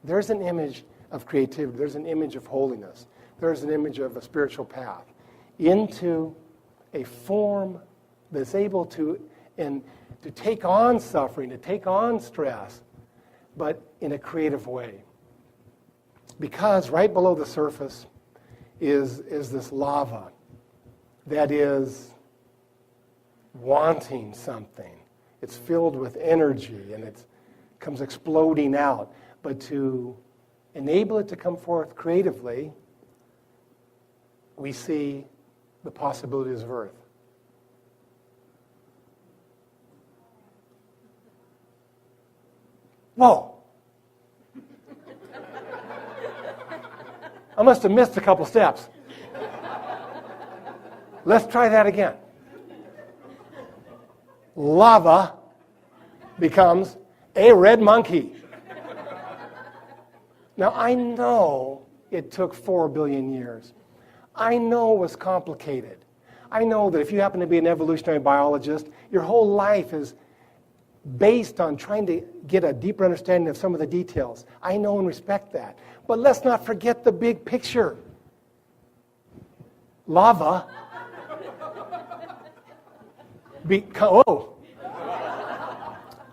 There's an image of creativity. There's an image of holiness. There's an image of a spiritual path into a form that's able to take on suffering, to take on stress, but in a creative way. Because right below the surface is this lava that is wanting something. It's filled with energy and it comes exploding out. But to enable it to come forth creatively, we see the possibilities of Earth. Whoa! I must have missed a couple steps. Let's try that again. Lava becomes a red monkey. Now, I know it took 4 billion years. I know it was complicated. I know that if you happen to be an evolutionary biologist, your whole life is based on trying to get a deeper understanding of some of the details. I know and respect that. But let's not forget the big picture. Lava.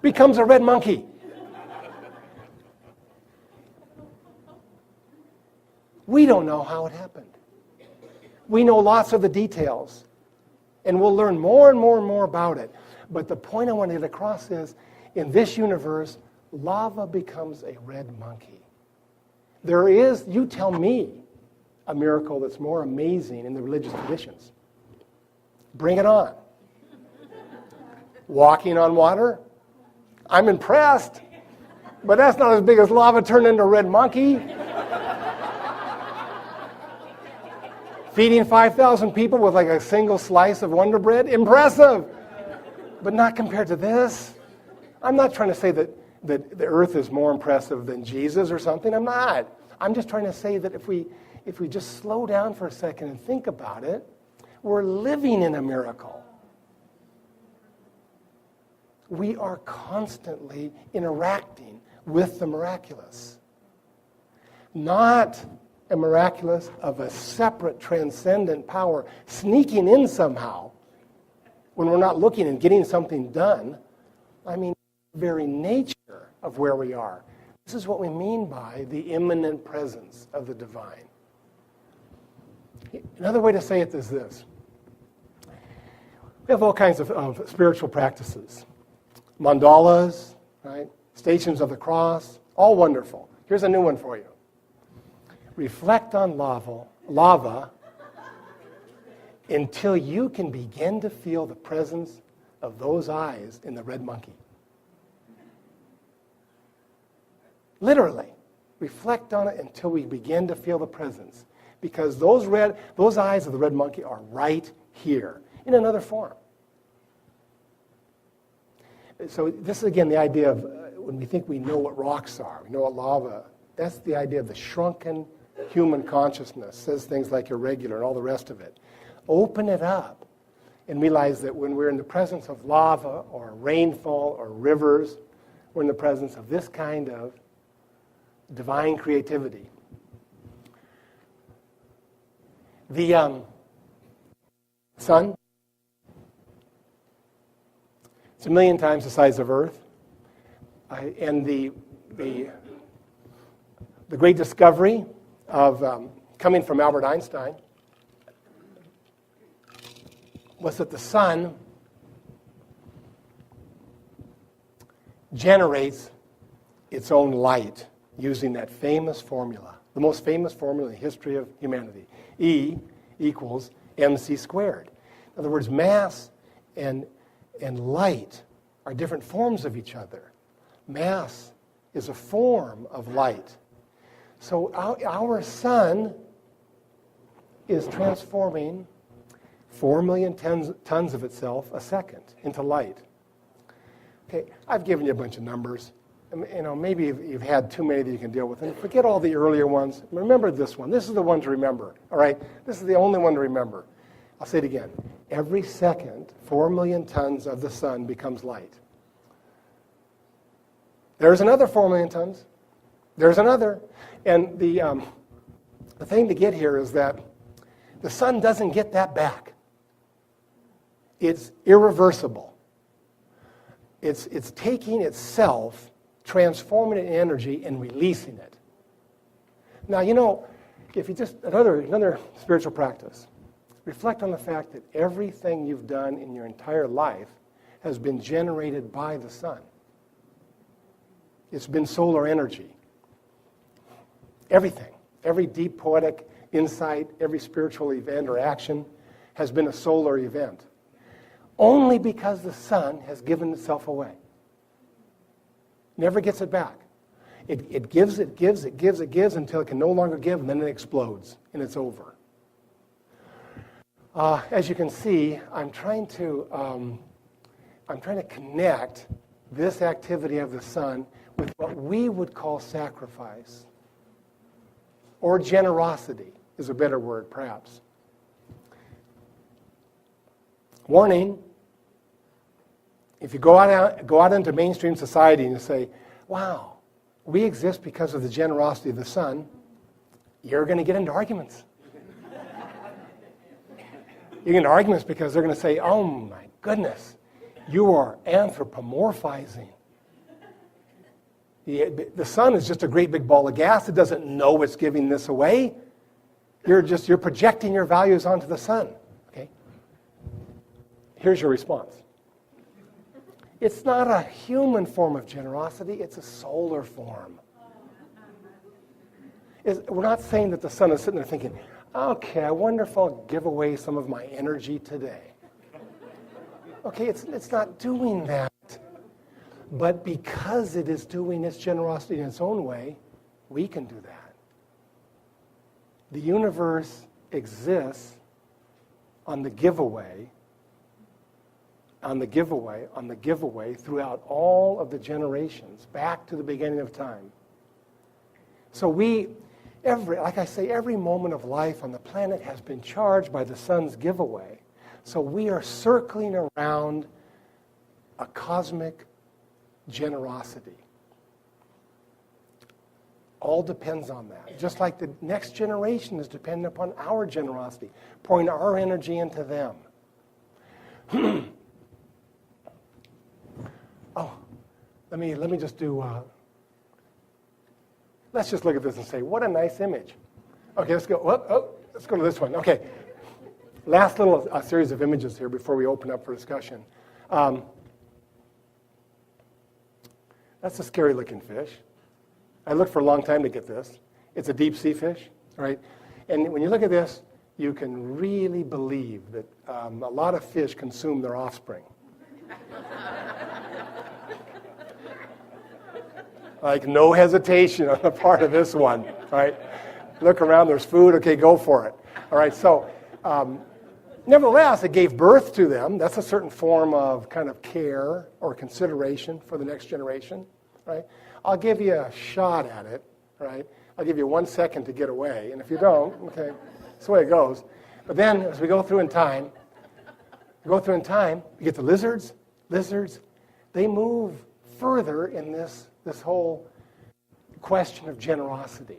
becomes a red monkey. We don't know how it happened. We know lots of the details, and we'll learn more and more and more about it. But the point I want to get across is, in this universe, lava becomes a red monkey. There is, you tell me, a miracle that's more amazing in the religious traditions. Bring it on. Walking on water? I'm impressed, but that's not as big as lava turned into a red monkey. Feeding 5,000 people with like a single slice of Wonder Bread? Impressive! But not compared to this. I'm not trying to say that the earth is more impressive than Jesus or something. I'm not. I'm just trying to say that if we just slow down for a second and think about it, we're living in a miracle. We are constantly interacting with the miraculous. Not a miraculous of a separate transcendent power sneaking in somehow when we're not looking and getting something done. I mean, the very nature of where we are. This is what we mean by the immanent presence of the divine. Another way to say it is this. We have all kinds of spiritual practices. Mandalas, right? Stations of the cross, all wonderful. Here's a new one for you. Reflect on lava until you can begin to feel the presence of those eyes in the red monkey. Literally, reflect on it until we begin to feel the presence. Because those eyes of the red monkey are right here in another form. So this is, again, the idea of when we think we know what rocks are, we know what lava, that's the idea of the shrunken human consciousness, says things like irregular and all the rest of it. Open it up and realize that when we're in the presence of lava or rainfall or rivers, we're in the presence of this kind of divine creativity. The sun, it's 1 million times the size of Earth. And the great discovery of coming from Albert Einstein was that the sun generates its own light using that famous formula, the most famous formula in the history of humanity. E equals mc squared. In other words, mass and light are different forms of each other. Mass is a form of light. So our sun is transforming 4 million tons of itself a second into light. Okay, I've given you a bunch of numbers. You know, maybe you've had too many that you can deal with. And forget all the earlier ones. Remember this one. This is the one to remember. All right? This is the only one to remember. I'll say it again. Every second, 4 million tons of the sun becomes light. There's another 4 million tons. There's another. And the thing to get here is that the sun doesn't get that back. It's irreversible. It's taking itself, transforming it in energy, and releasing it. Now, you know, if you just, another spiritual practice, reflect on the fact that everything you've done in your entire life has been generated by the sun. It's been solar energy. Everything, every deep poetic insight, every spiritual event or action has been a solar event. Only because the sun has given itself away. Never gets it back. It gives until it can no longer give, and then it explodes, and it's over. As you can see, I'm trying to connect this activity of the sun with what we would call sacrifice, or generosity is a better word, perhaps. Warning, if you go out into mainstream society and you say, wow, we exist because of the generosity of the sun, you're going to get into arguments. You get into arguments because they're going to say, oh my goodness, you are anthropomorphizing The sun is just a great big ball of gas. It doesn't know it's giving this away. You're projecting your values onto the sun. Okay? Here's your response. It's not a human form of generosity, it's a solar form. We're not saying that the sun is sitting there thinking, okay, I wonder if I'll give away some of my energy today. Okay, it's not doing that. But because it is doing its generosity in its own way, we can do that. The universe exists on the giveaway throughout all of the generations, back to the beginning of time. So every moment of life on the planet has been charged by the sun's giveaway. So we are circling around a cosmic generosity. All depends on that. Just like the next generation is dependent upon our generosity, pouring our energy into them. Let me just do, let's just look at this and say, what a nice image. Okay, let's go, let's go to this one. Okay, last little series of images here before we open up for discussion. That's a scary looking fish. I looked for a long time to get this. It's a deep sea fish, right? And when you look at this, you can really believe that a lot of fish consume their offspring. Like no hesitation on the part of this one, right? Look around, there's food, okay, go for it. All right, so nevertheless, it gave birth to them. That's a certain form of kind of care or consideration for the next generation, right? I'll give you a shot at it, right? I'll give you 1 second to get away, and if you don't, okay, that's the way it goes. But then, as we go through in time, you get the lizards. Lizards, they move further in this whole question of generosity.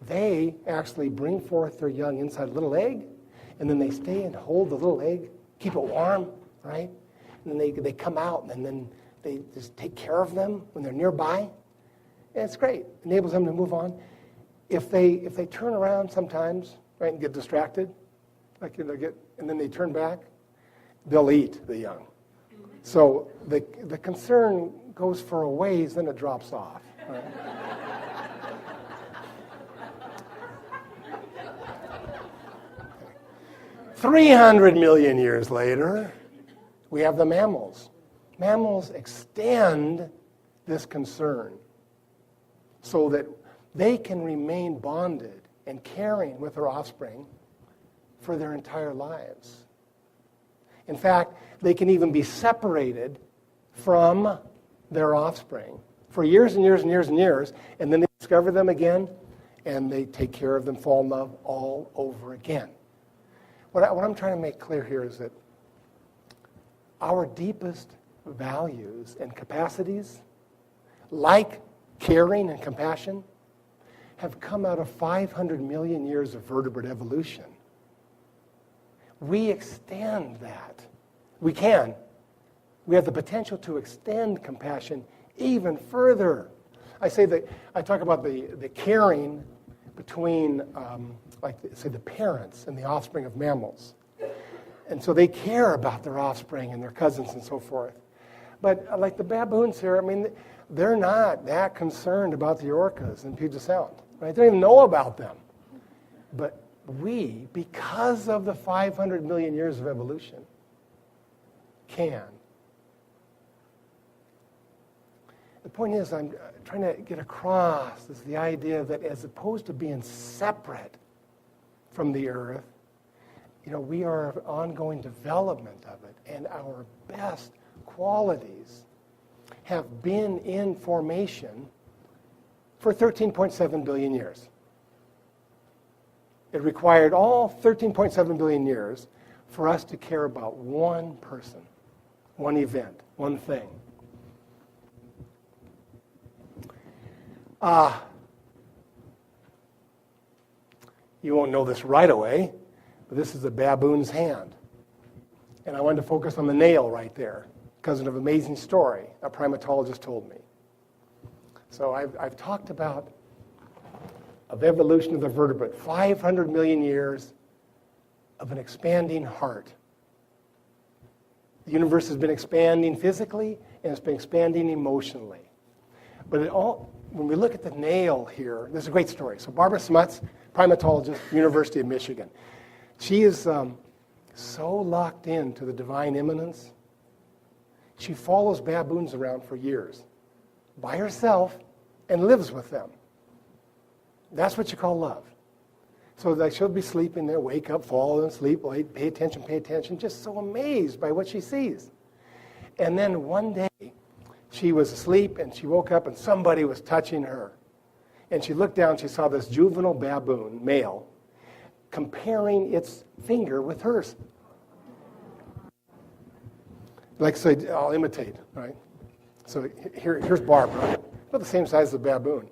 They actually bring forth their young inside a little egg, and then they stay and hold the little egg, keep it warm, right? And then they come out, and then they just take care of them when they're nearby. And it's great. It enables them to move on. If they turn around sometimes, right, and get distracted, and then they turn back, they'll eat the young. So the concern goes for a ways, then it drops off. Right? 300 million years later, we have the mammals. Mammals extend this concern so that they can remain bonded and caring with their offspring for their entire lives. In fact, they can even be separated from their offspring for years and years and years and years, and then they discover them again, and they take care of them, fall in love all over again. What I'm trying to make clear here is that our deepest values and capacities, like caring and compassion, have come out of 500 million years of vertebrate evolution. We extend that. We can. We have the potential to extend compassion even further. I talk about the caring between, the parents and the offspring of mammals. And so they care about their offspring and their cousins and so forth. But like the baboons here, they're not that concerned about the orcas in Puget Sound. Right? They don't even know about them. But we, because of the 500 million years of evolution, can. The point is, I'm trying to get across is the idea that as opposed to being separate from the earth, we are an ongoing development of it, and our best qualities have been in formation for 13.7 billion years. It required all 13.7 billion years for us to care about one person, one event, one thing. You won't know this right away, but this is a baboon's hand. And I wanted to focus on the nail right there because of an amazing story a primatologist told me. So I've talked about of evolution of the vertebrate, 500 million years of an expanding heart. The universe has been expanding physically, and it's been expanding emotionally. But when we look at the nail here, this is a great story. So Barbara Smuts, primatologist, University of Michigan. She is so locked into the divine immanence. She follows baboons around for years by herself and lives with them. That's what you call love. So like she'll be sleeping there, wake up, fall asleep, wait, pay attention, just so amazed by what she sees. And then one day, she was asleep and she woke up and somebody was touching her. And she looked down, she saw this juvenile baboon, male, comparing its finger with hers. Like, so I'll imitate, right? So here's Barbara, about the same size as the baboon.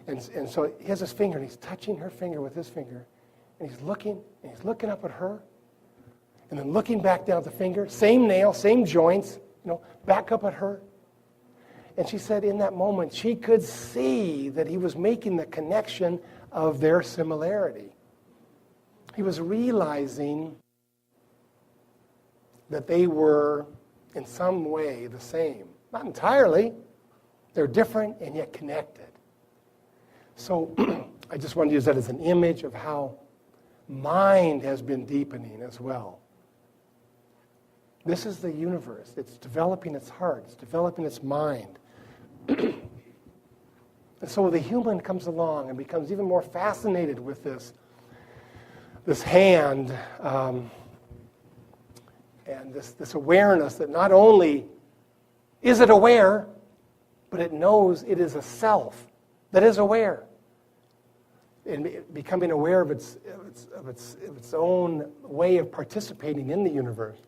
And so he has his finger, and he's touching her finger with his finger. And he's looking up at her, and then looking back down at the finger, same nail, same joints, back up at her. And she said in that moment, she could see that he was making the connection of their similarity. He was realizing that they were, in some way, the same. Not entirely. They're different and yet connected. So I just wanted to use that as an image of how mind has been deepening as well. This is the universe. It's developing its heart. It's developing its mind. And so the human comes along and becomes even more fascinated with this hand and this awareness that not only is it aware, but it knows it is a self that is aware. And becoming aware of its own way of participating in the universe.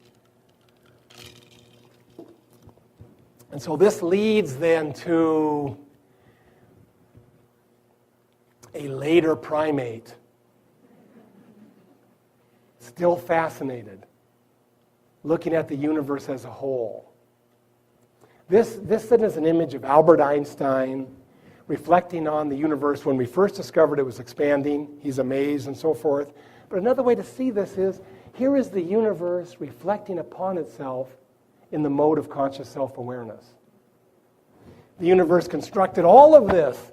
And so this leads then to a later primate, still fascinated, looking at the universe as a whole. This then is an image of Albert Einstein reflecting on the universe when we first discovered it was expanding. He's amazed and so forth. But another way to see this is, here is the universe reflecting upon itself in the mode of conscious self-awareness. The universe constructed all of this,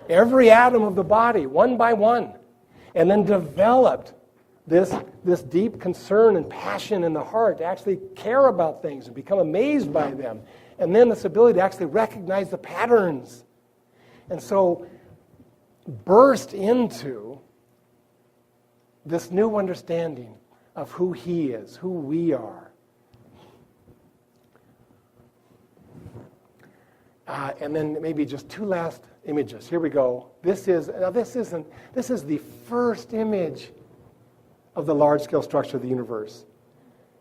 every atom of the body, one by one, and then developed this deep concern and passion in the heart to actually care about things and become amazed by them, and then this ability to actually recognize the patterns. And so burst into this new understanding of who he is, who we are. And then maybe just two last images. Here we go. This is the first image of the large-scale structure of the universe.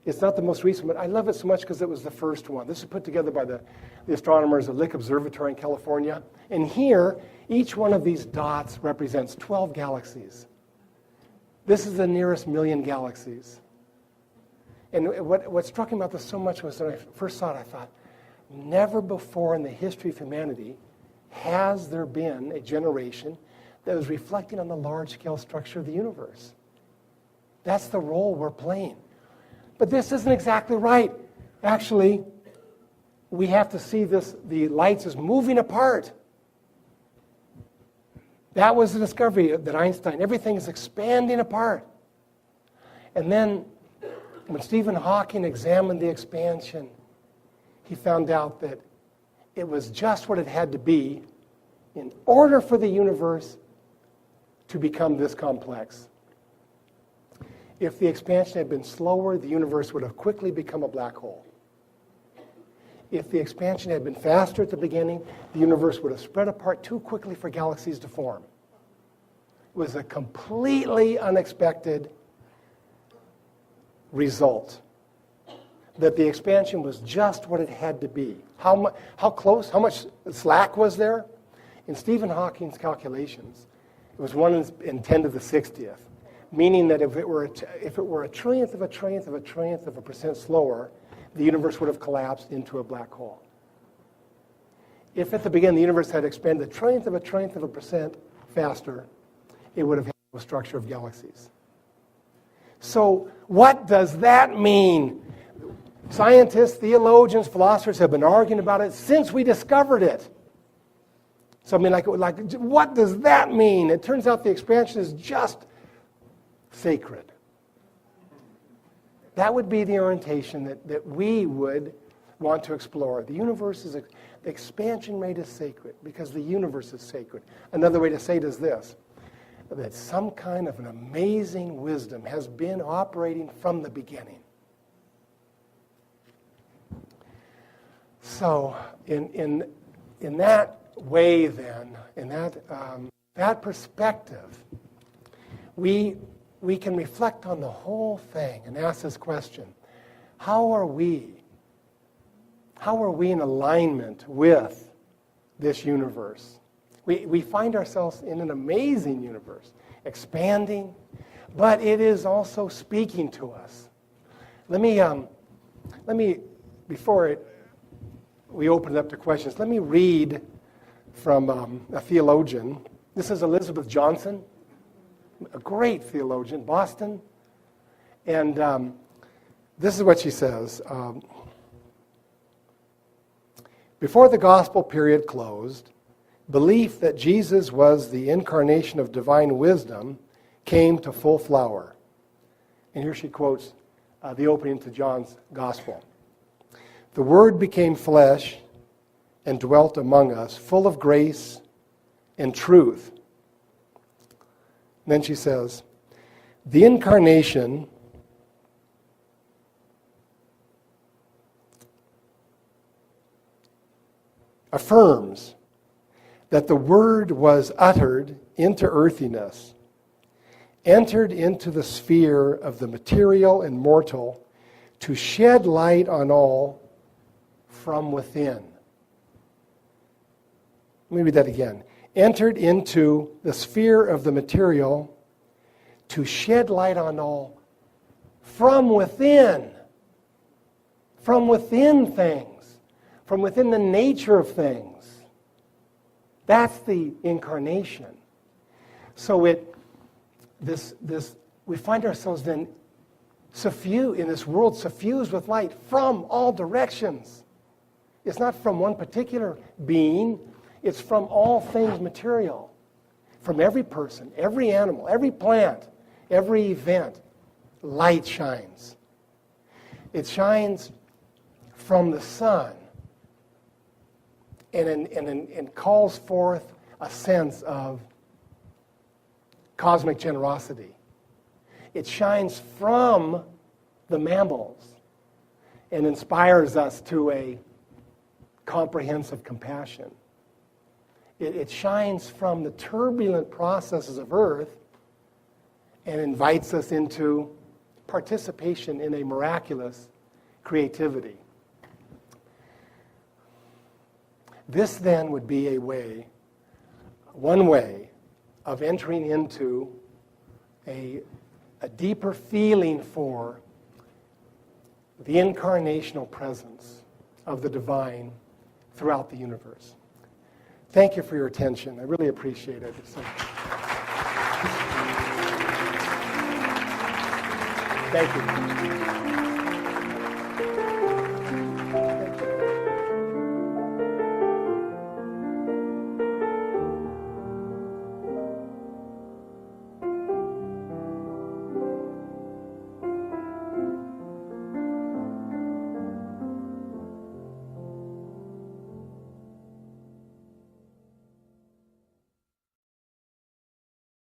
It's not the most recent, but I love it so much because it was the first one. This was put together by the astronomers at Lick Observatory in California. And here, each one of these dots represents 12 galaxies. This is the nearest million galaxies. And what struck me about this so much was when I first saw it, I thought, never before in the history of humanity has there been a generation that was reflecting on the large-scale structure of the universe. That's the role we're playing. But this isn't exactly right. Actually, we have to see the lights as moving apart. That was the discovery that Einstein, everything is expanding apart. And then when Stephen Hawking examined the expansion, he found out that it was just what it had to be in order for the universe to become this complex. If the expansion had been slower, the universe would have quickly become a black hole. If the expansion had been faster at the beginning, the universe would have spread apart too quickly for galaxies to form. It was a completely unexpected result. That the expansion was just what it had to be. How much slack was there? In Stephen Hawking's calculations, it was 1 in 10 to the 60th. Meaning that if it were a trillionth of a trillionth of a trillionth of a percent slower, the universe would have collapsed into a black hole. if at the beginning the universe had expanded a trillionth of a percent faster, it would have had no structure of galaxies. So what does that mean? Scientists, theologians, philosophers have been arguing about it since we discovered it. So I mean, like, what does that mean? It turns out the expansion is just sacred. That would be the orientation that we would want to explore. The universe is, the expansion rate is sacred because the universe is sacred. Another way to say it is this, that some kind of an amazing wisdom has been operating from the beginning. So in that way then, in that perspective, we can reflect on the whole thing and ask this question: how are we in alignment with this universe? We find ourselves in an amazing universe, expanding, but it is also speaking to us. Let me before we open it up to questions, let me read from a theologian. This is Elizabeth Johnson, a great theologian, Boston. And this is what she says. Before the gospel period closed, belief that Jesus was the incarnation of divine wisdom came to full flower. And here she quotes the opening to John's gospel. The Word became flesh and dwelt among us, full of grace and truth. And then she says, the incarnation affirms that the Word was uttered into earthiness, entered into the sphere of the material and mortal to shed light on all from within. Let me read that again. Entered into the sphere of the material to shed light on all from within. From within things. From within the nature of things. That's the incarnation. So we find ourselves then in this world suffused with light from all directions. It's not from one particular being. It's from all things material. From every person, every animal, every plant, every event. Light shines. It shines from the sun and calls forth a sense of cosmic generosity. It shines from the mammals and inspires us to a comprehensive compassion. It shines from the turbulent processes of Earth and invites us into participation in a miraculous creativity. This then would be one way of entering into a deeper feeling for the incarnational presence of the divine throughout the universe. Thank you for your attention. I really appreciate it. Thank you.